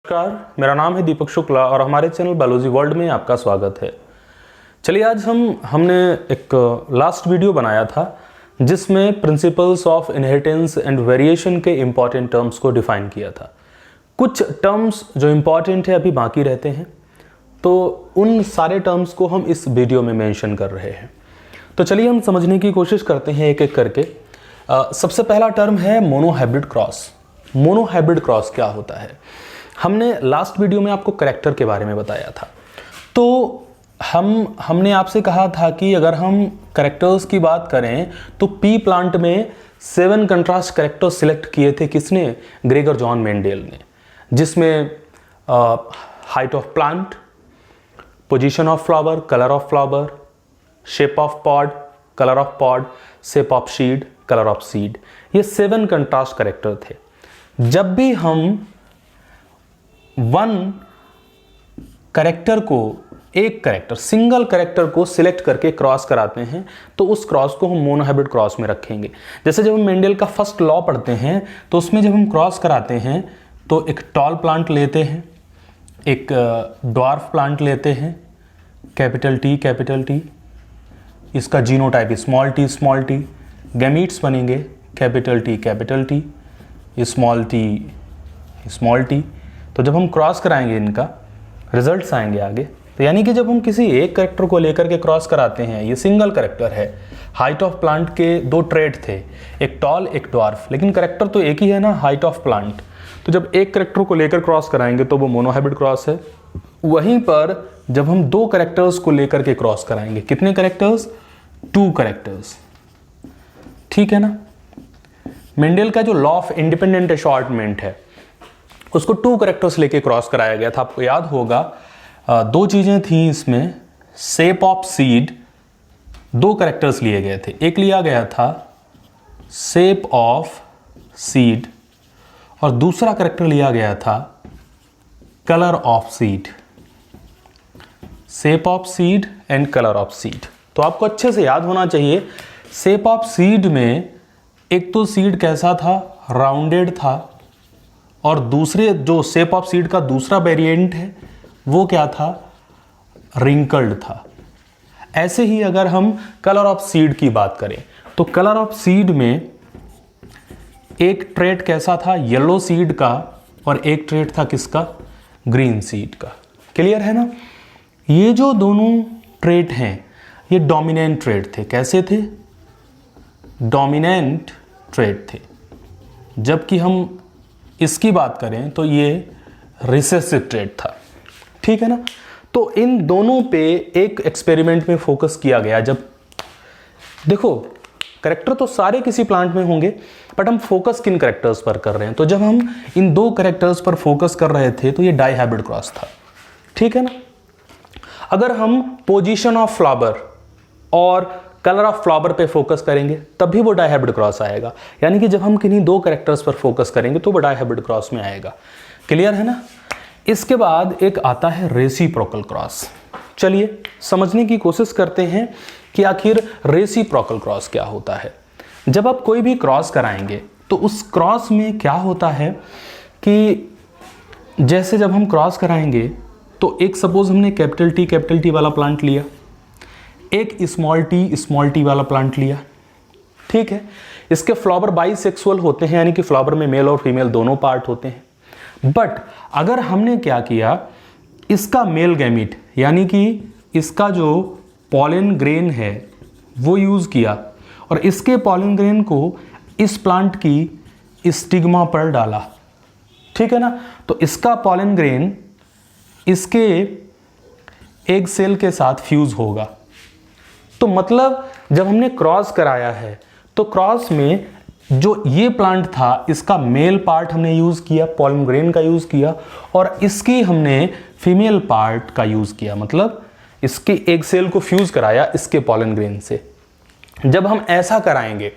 नमस्कार, मेरा नाम है दीपक शुक्ला और हमारे चैनल बायोलॉजी वर्ल्ड में आपका स्वागत है। चलिए आज हमने एक लास्ट वीडियो बनाया था जिसमें principles of inheritance and variation के इम्पॉर्टेंट टर्म्स को डिफाइन किया था। कुछ टर्म्स जो इम्पॉर्टेंट है अभी बाकी रहते हैं, तो उन सारे टर्म्स को हम इस वीडियो में मेंशन कर रहे हैं। तो चलिए हम समझने की कोशिश करते हैं एक एक करके। सबसे पहला टर्म है मोनोहाइब्रिड क्रॉस। मोनोहाइब्रिड क्रॉस क्या होता है? हमने लास्ट वीडियो में आपको करैक्टर के बारे में बताया था। तो हमने आपसे कहा था कि अगर हम करैक्टर्स की बात करें तो पी प्लांट में 7 कंट्रास्ट करैक्टर्स सिलेक्ट किए थे। किसने? ग्रेगर जॉन मेंडेल ने, जिसमें height of plant, position of flower, colour of flower, shape of pod, colour of pod, shape of seed, colour of seed, ये 7 कंट्रास्ट करैक्टर थे। जब भी हम वन करेक्टर को, एक करेक्टर, सिंगल करेक्टर को सिलेक्ट करके क्रॉस कराते हैं तो उस क्रॉस को हम मोनोहाइब्रिड क्रॉस में रखेंगे। जैसे जब हम मेंडल का फर्स्ट लॉ पढ़ते हैं तो उसमें जब हम क्रॉस कराते हैं तो एक टॉल प्लांट लेते हैं, एक ड्वार्फ प्लांट लेते हैं, कैपिटल टी, इसका जीनोटाइप स्मॉल टी, गैमीट्स बनेंगे कैपिटल टी, स्मॉल टी। तो जब हम क्रॉस कराएंगे इनका रिजल्ट्स आएंगे आगे। तो यानी कि जब हम किसी एक करेक्टर को लेकर के क्रॉस कराते हैं, ये सिंगल करेक्टर है, हाइट ऑफ प्लांट के 2 ट्रेट थे, एक टॉल एक ड्वार्फ, लेकिन करेक्टर तो एक ही है ना, हाइट ऑफ प्लांट। तो जब एक करेक्टर को लेकर क्रॉस कराएंगे तो वो मोनोहाइब्रिड क्रॉस है। वहीं पर जब हम 2 करेक्टर्स को लेकर के क्रॉस कराएंगे, कितने करेक्टर्स? 2 करेक्टर्स, ठीक है ना। मेंडल का जो लॉ ऑफ इंडिपेंडेंट असॉर्टमेंट है उसको 2 करेक्टर्स लेके क्रॉस कराया गया था। आपको याद होगा 2 चीजें थी इसमें। शेप ऑफ सीड, 2 करेक्टर्स लिए गए थे। एक लिया गया था शेप ऑफ सीड और दूसरा करेक्टर लिया गया था colour of seed. Shape of seed and colour of seed. तो आपको अच्छे से याद होना चाहिए। शेप ऑफ सीड में एक तो सीड कैसा था? राउंडेड था, और दूसरे जो शेप ऑफ सीड का दूसरा वेरिएंट है वो क्या था? रिंकल्ड था। ऐसे ही अगर हम कलर ऑफ सीड की बात करें तो कलर ऑफ सीड में एक ट्रेट कैसा था? येलो सीड का, और एक ट्रेट था किसका? ग्रीन सीड का। क्लियर है ना। ये जो दोनों ट्रेट हैं ये डोमिनेंट ट्रेट थे। कैसे थे? डोमिनेंट ट्रेट थे। जबकि हम इसकी बात करें तो ये रिसेसिव ट्रेट था, ठीक है ना। तो इन दोनों पे एक एक्सपेरिमेंट में फोकस किया गया। जब देखो करेक्टर तो सारे किसी प्लांट में होंगे, बट हम फोकस किन करेक्टर्स पर कर रहे हैं? तो जब हम इन 2 करेक्टर्स पर फोकस कर रहे थे तो ये डाइहाइब्रिड क्रॉस था, ठीक है ना। अगर हम पोजीशन ऑफ फ्लावर और कलर ऑफ फ्लावर पे फोकस करेंगे तब भी वो डाइहाइब्रिड क्रॉस आएगा। यानी कि जब हम किन्हीं 2 कैरेक्टर्स पर फोकस करेंगे तो वो डाइहाइब्रिड क्रॉस में आएगा। क्लियर है ना। इसके बाद एक आता है रेसिप्रोकल क्रॉस। चलिए समझने की कोशिश करते हैं कि आखिर रेसिप्रोकल क्रॉस क्या होता है। जब आप कोई भी क्रॉस कराएंगे तो उस क्रॉस में क्या होता है कि जैसे जब हम क्रॉस कराएंगे तो एक सपोज हमने कैपिटल टी वाला प्लांट लिया, एक स्मॉल टी वाला प्लांट लिया, ठीक है। इसके फ्लावर बाइसेक्सुअल होते हैं, यानी कि फ्लावर में मेल और फीमेल दोनों पार्ट होते हैं। बट अगर हमने क्या किया, इसका मेल गैमीट यानी कि इसका जो पॉलन ग्रेन है वो यूज किया और इसके पॉलन ग्रेन को इस प्लांट की स्टिग्मा पर डाला, ठीक है ना। तो इसका पॉलन ग्रेन इसके एग सेल के साथ फ्यूज होगा। तो मतलब जब हमने क्रॉस कराया है तो क्रॉस में जो ये प्लांट था इसका मेल पार्ट हमने यूज किया, पॉलन ग्रेन का यूज किया, और इसकी हमने फीमेल पार्ट का यूज किया, मतलब इसके एग सेल को फ्यूज कराया इसके पॉलन ग्रेन से। जब हम ऐसा कराएंगे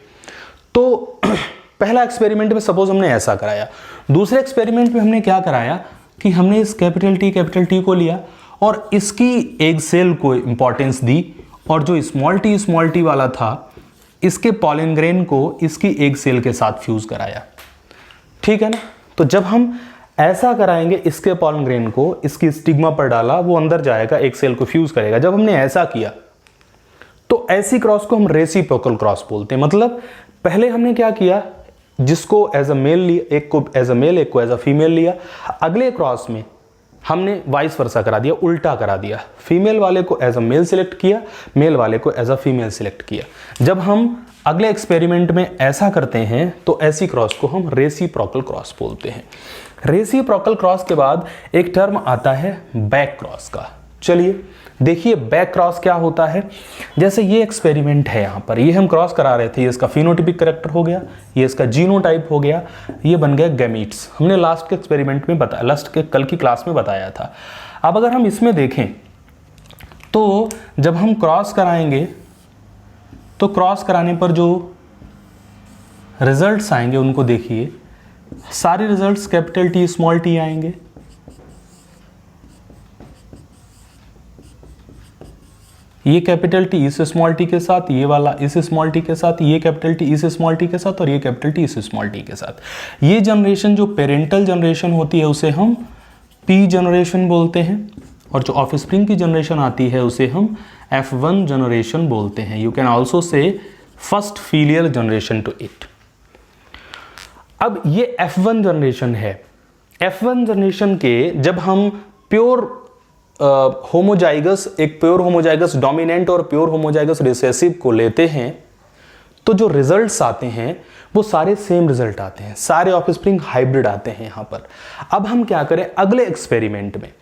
तो पहला एक्सपेरिमेंट में सपोज हमने ऐसा कराया, दूसरे एक्सपेरिमेंट में हमने क्या कराया कि हमने इस कैपिटल टी को लिया और इसकी एग सेल को इंपॉर्टेंस दी, और जो स्मॉल टी वाला था इसके पॉलन ग्रेन को इसकी एग सेल के साथ फ्यूज कराया, ठीक है ना। तो जब हम ऐसा कराएंगे, इसके पॉलन ग्रेन को इसकी स्टिग्मा पर डाला, वो अंदर जाएगा, एक सेल को फ्यूज करेगा। जब हमने ऐसा किया तो ऐसी क्रॉस को हम रेसिप्रोकल क्रॉस बोलते हैं। मतलब पहले हमने क्या किया, जिसको एज अ मेल लिया, एक को एज अ मेल, एक को एज अ फीमेल लिया, अगले क्रॉस में हमने वाइस वर्सा करा दिया, उल्टा करा दिया, फीमेल वाले को एज अ मेल सिलेक्ट किया, मेल वाले को एज अ फीमेल सिलेक्ट किया। जब हम अगले एक्सपेरिमेंट में ऐसा करते हैं तो ऐसी क्रॉस को हम रेसिप्रोकल क्रॉस बोलते हैं। रेसिप्रोकल क्रॉस के बाद एक टर्म आता है बैक क्रॉस का। चलिए देखिए बैक क्रॉस क्या होता है। जैसे ये एक्सपेरिमेंट है, यहाँ पर ये हम क्रॉस करा रहे थे, ये इसका फिनोटिपिक कैरेक्टर हो गया, ये इसका जीनोटाइप हो गया, ये बन गया गैमीट्स। हमने लास्ट के एक्सपेरिमेंट में बताया, लास्ट के कल की क्लास में बताया था। अब अगर हम इसमें देखें तो जब हम क्रॉस कराएंगे तो क्रॉस कराने पर जो रिजल्ट्स आएंगे उनको देखिए, सारे results capital T small T आएंगे। ये कैपिटल टी इस स्मॉल टी के साथ, ये वाला इस स्मॉल टी के साथ, ये कैपिटल टी इस स्मॉल टी के साथ, और ये कैपिटल टी इस स्मॉल टी के साथ। ये जनरेशन जो पेरेंटल जनरेशन होती है उसे हम पी जनरेशन बोलते हैं, और जो ऑफस्प्रिंग की जनरेशन आती है उसे हम F1 जनरेशन बोलते हैं। You can also say first filial generation to it. अब ये F1 जनरेशन है। F1 जनरेशन के जब हम प्योर होमोजाइगस, एक प्योर होमोजाइगस डोमिनेंट और प्योर होमोजाइगस रिसेसिव को लेते हैं तो जो रिजल्ट्स आते हैं वो सारे सेम रिजल्ट आते हैं, सारे ऑफस्प्रिंग हाइब्रिड आते हैं यहाँ पर। अब हम क्या करें, अगले एक्सपेरिमेंट में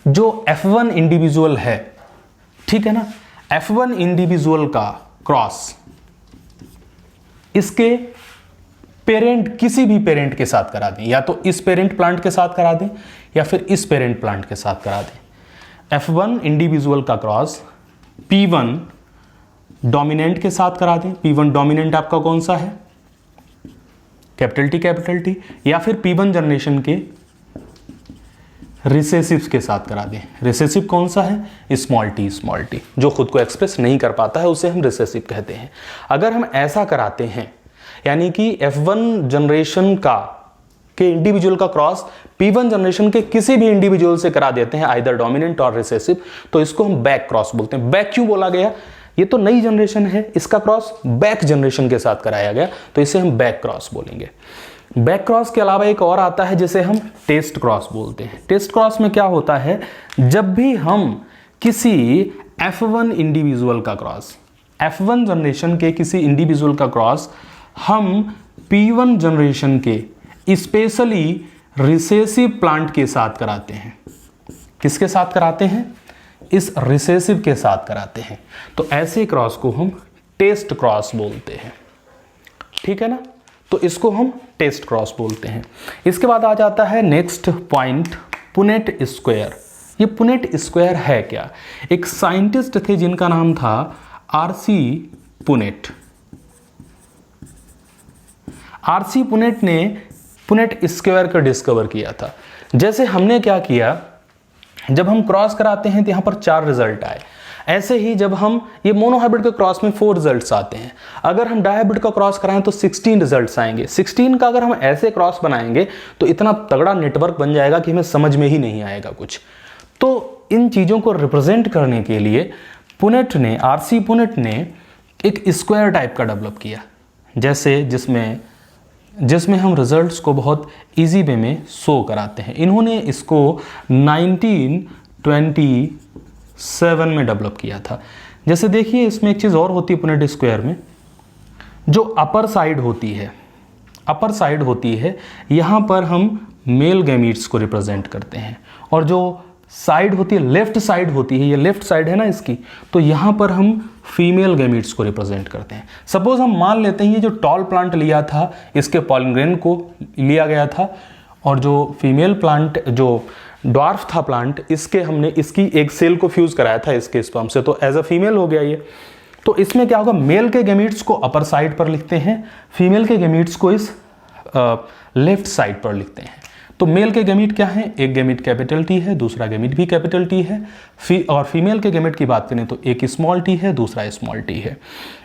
जो F1 इंडिविजुअल है, ठीक है ना, F1 इंडिविजुअल का क्रॉस इसके पेरेंट, किसी भी पेरेंट के साथ करा दें, या तो इस पेरेंट प्लांट के साथ करा दें या फिर इस पेरेंट प्लांट के साथ करा दें। F1 इंडिविजुअल का क्रॉस P1 डोमिनेंट के साथ करा दें। P1 डोमिनेंट आपका कौन सा है, कैपिटल टी, या फिर P1 जनरेशन के रिसेसिव के साथ करा दें। रिसेसिव कौन सा है, स्मॉल टी, जो खुद को एक्सप्रेस नहीं कर पाता है उसे हम रिसेसिव कहते हैं। अगर हम ऐसा कराते हैं, यानी कि F1 जनरेशन के इंडिविजुअल का क्रॉस P1 जनरेशन के किसी भी इंडिविजुअल से करा देते हैं, आइदर डोमिनेंट और रिसेसिव, तो इसको हम बैक क्रॉस बोलते हैं। बैक क्यों बोला गया, ये तो नई जनरेशन है, इसका क्रॉस बैक जनरेशन के साथ कराया गया, तो इसे हम बैक क्रॉस बोलेंगे। बैक क्रॉस के अलावा एक और आता है जिसे हम टेस्ट क्रॉस बोलते हैं। टेस्ट क्रॉस में क्या होता है, जब भी हम किसी F1 इंडिविजुअल का क्रॉस, F1 जनरेशन के किसी इंडिविजुअल का क्रॉस हम P1 जनरेशन के स्पेशली रिसेसिव प्लांट के साथ कराते हैं। किसके साथ कराते हैं, इस रिसेसिव के साथ कराते हैं, तो ऐसे क्रॉस को हम टेस्ट क्रॉस बोलते हैं। ठीक है ना, तो इसको हम टेस्ट क्रॉस बोलते हैं। इसके बाद आ जाता है नेक्स्ट पॉइंट, पुनेट स्क्वायर। ये पुनेट स्क्वायर है क्या, एक साइंटिस्ट थे जिनका नाम था आरसी पुनेट। आरसी पुनेट ने पुनेट स्क्वायर को डिस्कवर किया था। जैसे हमने क्या किया, जब हम क्रॉस कराते हैं तो यहाँ पर 4 रिजल्ट आए, ऐसे ही जब हम ये मोनोहाइब्रिड के क्रॉस में 4 रिजल्ट्स आते हैं, अगर हम डायहाइब्रिड का क्रॉस कराएं तो 16 रिजल्ट्स आएंगे। 16 का अगर हम ऐसे क्रॉस बनाएंगे तो इतना तगड़ा नेटवर्क बन जाएगा कि हमें समझ में ही नहीं आएगा कुछ। तो इन चीज़ों को रिप्रेजेंट करने के लिए पुनेट ने, आरसी पुनेट ने एक स्क्वायर टाइप का डेवलप किया, जैसे जिसमें हम रिजल्ट्स को बहुत इजी वे में शो कराते हैं। इन्होंने इसको 1927 में डेवलप किया था। जैसे देखिए इसमें एक चीज़ और होती है पुनेट स्क्वायर में, जो अपर साइड होती है, यहाँ पर हम मेल गैमीट्स को रिप्रेजेंट करते हैं, और जो साइड होती है, लेफ्ट साइड होती है, ये लेफ्ट साइड है ना इसकी, तो यहाँ पर हम फीमेल गैमीट्स को रिप्रेजेंट करते हैं। सपोज हम मान लेते हैं ये जो टॉल प्लांट लिया था, इसके पॉलन ग्रेन को लिया गया था, और जो फीमेल प्लांट, जो ड्वार्फ था प्लांट, हमने इसकी एक सेल को फ्यूज कराया था इसके स्पर्म से, तो एज अ फीमेल हो गया ये। तो इसमें क्या होगा, मेल के गैमीट्स को अपर साइड पर लिखते हैं, फीमेल के गैमीट्स को इस लेफ्ट साइड पर लिखते हैं। तो मेल के गैमीट क्या है, एक गैमीट कैपिटल टी है, दूसरा गैमीट भी कैपिटल टी है, और फीमेल के गैमीट की बात करें तो एक स्मॉल टी है, दूसरा स्मॉल टी है।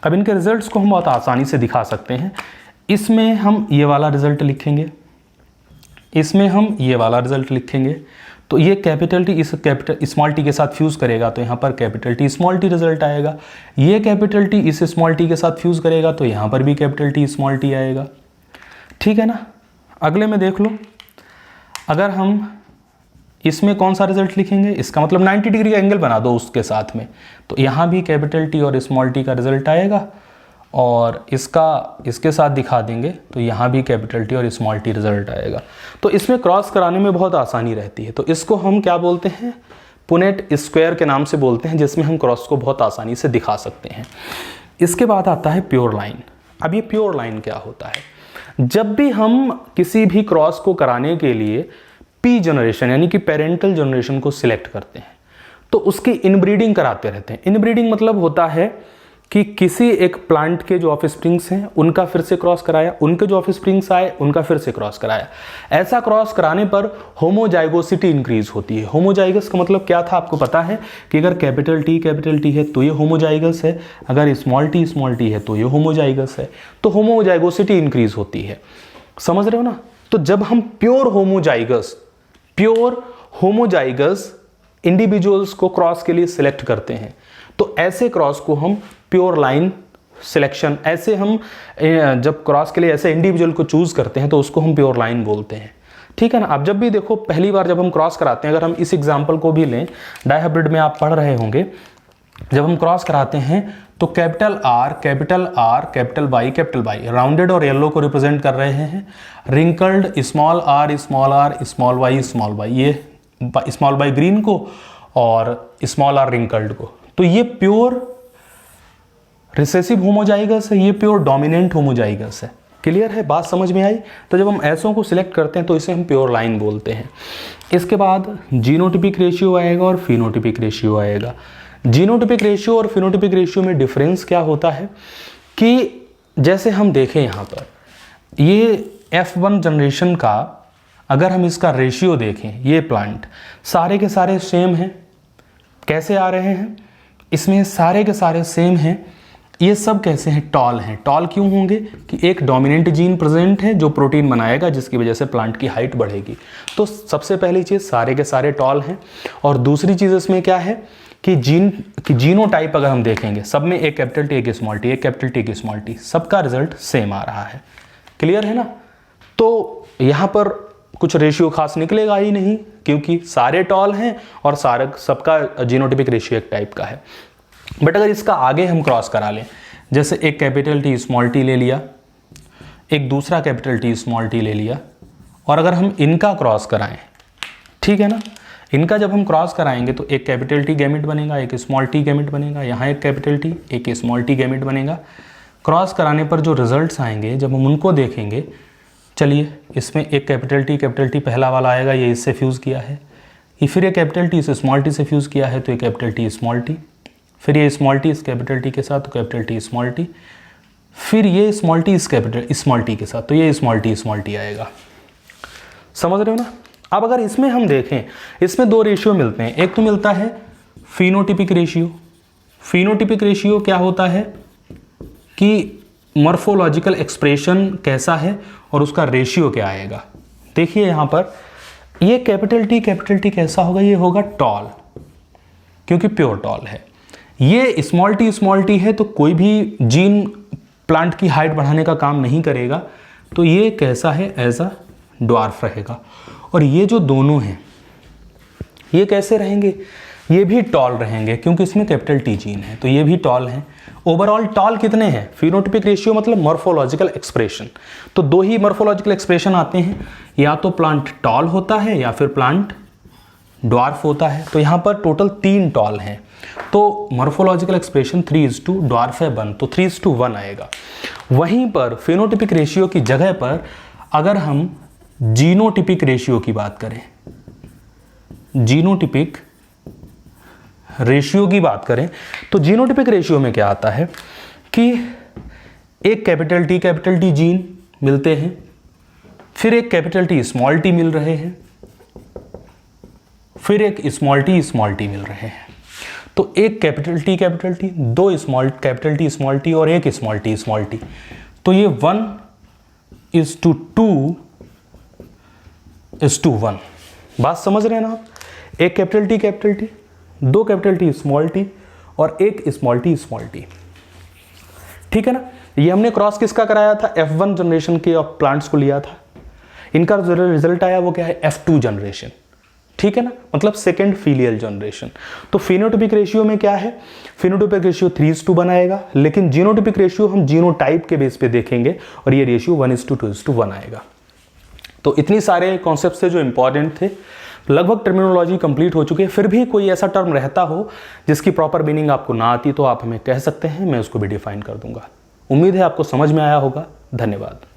अब इनके रिजल्ट्स को हम बहुत आसानी से दिखा सकते हैं। इसमें हम ये वाला रिजल्ट लिखेंगे, इसमें हम ये वाला रिजल्ट लिखेंगे, तो ये कैपिटल टी इस कैपिटल स्मॉल टी के साथ फ्यूज़ करेगा तो यहाँ पर capital T small T result आएगा। ये कैपिटल टी इस स्मॉल टी के साथ फ्यूज़ करेगा तो यहाँ पर भी कैपिटल टी स्मॉल टी आएगा। ठीक है ना। अगले में देख लो, अगर हम इसमें कौन सा रिजल्ट लिखेंगे, इसका मतलब 90 डिग्री का एंगल बना दो उसके साथ में, तो यहाँ भी कैपिटल टी और स्मॉल टी का रिजल्ट आएगा, और इसका इसके साथ दिखा देंगे तो यहाँ भी कैपिटल टी और स्मॉल टी रिजल्ट आएगा। तो इसमें क्रॉस कराने में बहुत आसानी रहती है, तो इसको हम क्या बोलते हैं, पुनेट स्क्वायर के नाम से बोलते हैं, जिसमें हम क्रॉस को बहुत आसानी से दिखा सकते हैं। इसके बाद आता है प्योर लाइन। अब ये प्योर लाइन क्या होता है, जब भी हम किसी भी क्रॉस को कराने के लिए पी जनरेशन यानी कि पेरेंटल जनरेशन को सिलेक्ट करते हैं तो उसकी इनब्रीडिंग कराते रहते हैं। इनब्रीडिंग मतलब होता है कि किसी एक प्लांट के जो ऑफ स्प्रिंग्स हैं उनका फिर से क्रॉस कराया, उनके जो ऑफ स्प्रिंग्स आए उनका फिर से क्रॉस कराया। ऐसा क्रॉस कराने पर होमोजाइगोसिटी इंक्रीज होती है। होमोजाइगस का मतलब क्या था आपको पता है कि अगर कैपिटल टी है तो ये होमोजाइगस है, अगर स्मॉल टी है तो ये होमोजाइगस है, तो होमोजाइगोसिटी इंक्रीज होती है। समझ रहे हो ना। तो जब हम प्योर होमोजाइगस इंडिविजुअल्स को क्रॉस के लिए सिलेक्ट करते हैं तो ऐसे क्रॉस को हम प्योर लाइन सिलेक्शन, ऐसे हम जब क्रॉस के लिए ऐसे इंडिविजुअल को चूज करते हैं तो उसको हम प्योर लाइन बोलते हैं। ठीक है ना। आप जब भी देखो, पहली बार जब हम क्रॉस कराते हैं, अगर हम इस एग्जांपल को भी लें, डायहाइब्रिड में आप पढ़ रहे होंगे, जब हम क्रॉस कराते हैं तो capital R capital Y rounded और येलो को रिप्रेजेंट कर रहे हैं, wrinkled small R small Y, ये स्मॉल वाई ग्रीन को और स्मॉल आर रिंकल्ड को। तो ये प्योर रिसेसिव होमोजाइगस है, ये प्योर डोमिनेंट होमोजाइगस है। क्लियर है, बात समझ में आई। तो जब हम ऐसों को सिलेक्ट करते हैं तो इसे हम प्योर लाइन बोलते हैं। इसके बाद जीनोटिपिक रेशियो आएगा और फिनोटिपिक रेशियो आएगा। जीनोटिपिक रेशियो और फिनोटिपिक रेशियो में डिफरेंस क्या होता है कि जैसे हम देखें यहाँ पर ये F1 जनरेशन का अगर हम इसका रेशियो देखें, ये प्लांट सारे के सारे सेम हैं। कैसे आ रहे हैं, इसमें सारे के सारे सेम हैं। ये सब कैसे हैं, टॉल हैं। टॉल क्यों होंगे कि एक डोमिनेंट जीन प्रेजेंट है जो प्रोटीन बनाएगा जिसकी वजह से प्लांट की हाइट बढ़ेगी। तो सबसे पहली चीज़ सारे के सारे टॉल हैं। और दूसरी चीज़ इसमें क्या है कि जीनोटाइप अगर हम देखेंगे, सब में एक कैपिटल टी एक स्मॉल टी, एक कैपिटल टी एक स्मॉल टी, सबका रिजल्ट सेम आ रहा है। क्लियर है ना। तो यहाँ पर कुछ रेशियो खास निकलेगा ही नहीं क्योंकि सारे टॉल हैं और सबका जीनोटिपिक रेशियो एक टाइप का है। बट अगर इसका आगे हम क्रॉस करा लें, जैसे एक कैपिटल टी स्मॉल टी ले लिया, एक दूसरा कैपिटल टी स्मॉल टी ले लिया, और अगर हम इनका क्रॉस कराएं, ठीक है ना, इनका जब हम क्रॉस कराएंगे तो एक कैपिटल टी गैमेट बनेगा, एक स्मॉल टी गैमेट बनेगा, यहाँ एक कैपिटल टी एक स्मॉल टी गैमेट बनेगा। क्रॉस कराने पर जो रिजल्ट्स आएंगे जब हम उनको देखेंगे, चलिए इसमें एक कैपिटल टी पहला वाला आएगा, ये इससे फ्यूज़ किया है, ये फिर एक कैपिटल टी इस स्मॉल टी से फ्यूज़ किया है तो ये कैपिटल टी स्मॉल टी, फिर ये स्मॉल टी इस कैपिटल टी के साथ तो कैपिटल टी स्मॉल टी, फिर ये स्मॉल टी इस कैपिटल स्मॉल टी के साथ तो ये स्मॉल टी आएगा। समझ रहे हो ना। अब अगर इसमें हम देखें, इसमें दो रेशियो मिलते हैं। एक तो मिलता है फिनोटिपिक रेशियो। फिनोटिपिक रेशियो क्या होता है कि मॉर्फोलॉजिकल एक्सप्रेशन कैसा है और उसका रेशियो क्या आएगा। देखिए यहाँ पर ये कैपिटल टी कैसा होगा, ये होगा टॉल क्योंकि प्योर टॉल है। ये स्मॉल टी है तो कोई भी जीन प्लांट की हाइट बढ़ाने का काम नहीं करेगा, तो ये कैसा है, एज अ ड्वार्फ रहेगा। और ये जो दोनों हैं ये कैसे रहेंगे, ये भी टॉल रहेंगे क्योंकि इसमें कैपिटल टी जीन है तो ये भी टॉल हैं। ओवरऑल टॉल कितने हैं, फिनोटिपिक रेशियो मतलब मॉर्फोलॉजिकल एक्सप्रेशन, तो दो ही मॉर्फोलॉजिकल एक्सप्रेशन आते हैं, या तो प्लांट टॉल होता है या फिर प्लांट ड्वार्फ होता है। तो यहाँ पर टोटल 3 टॉल हैं, तो मॉर्फोलॉजिकल एक्सप्रेशन 3:2, ड्वार्फ है 1 तो 3:1 आएगा। वहीं पर फिनोटिपिक रेशियो की जगह पर अगर हम जीनोटिपिक रेशियो की बात करें, जीनोटिपिक रेशियो की बात करें तो जीनोटिपिक रेशियो में क्या आता है कि एक कैपिटल टी जीन मिलते हैं, फिर एक कैपिटल टी स्मॉल टी मिल रहे हैं, फिर एक स्मॉल टी मिल रहे हैं। तो एक कैपिटल टी, दो कैपिटल टी स्मॉल टी और एक स्मॉल टी, तो ये 1:2 1:1। बात समझ रहे हैं ना आप? एक कैपिटल टी, दो कैपिटल टी स्मॉल टी और एक स्मॉल टी। ठीक है ना? ये हमने क्रॉस किसका कराया था? F1 जनरेशन के ऑफ प्लांट्स को लिया था। इनका जो रिजल्ट आया वो क्या है? F2 generation. ठीक है ना? मतलब सेकेंड फीलियल जनरेशन। तो फिनोटाइपिक रेशियो में क्या है? फिनोटाइपिक रेशियो 3:1 आएगा, लेकिन जीनोटाइपिक रेशियो हम जीनोटाइप के बेस पे देखेंगे और ये रेशियो 1:2:1 आएगा। तो इतनी सारे कॉन्सेप्ट थे जो इंपॉर्टेंट थे। लगभग टर्मिनोलॉजी कंप्लीट हो चुकी है। फिर भी कोई ऐसा टर्म रहता हो जिसकी प्रॉपर मीनिंग आपको ना आती तो आप हमें कह सकते हैं, मैं उसको भी डिफाइन कर दूंगा। उम्मीद है आपको समझ में आया होगा। धन्यवाद।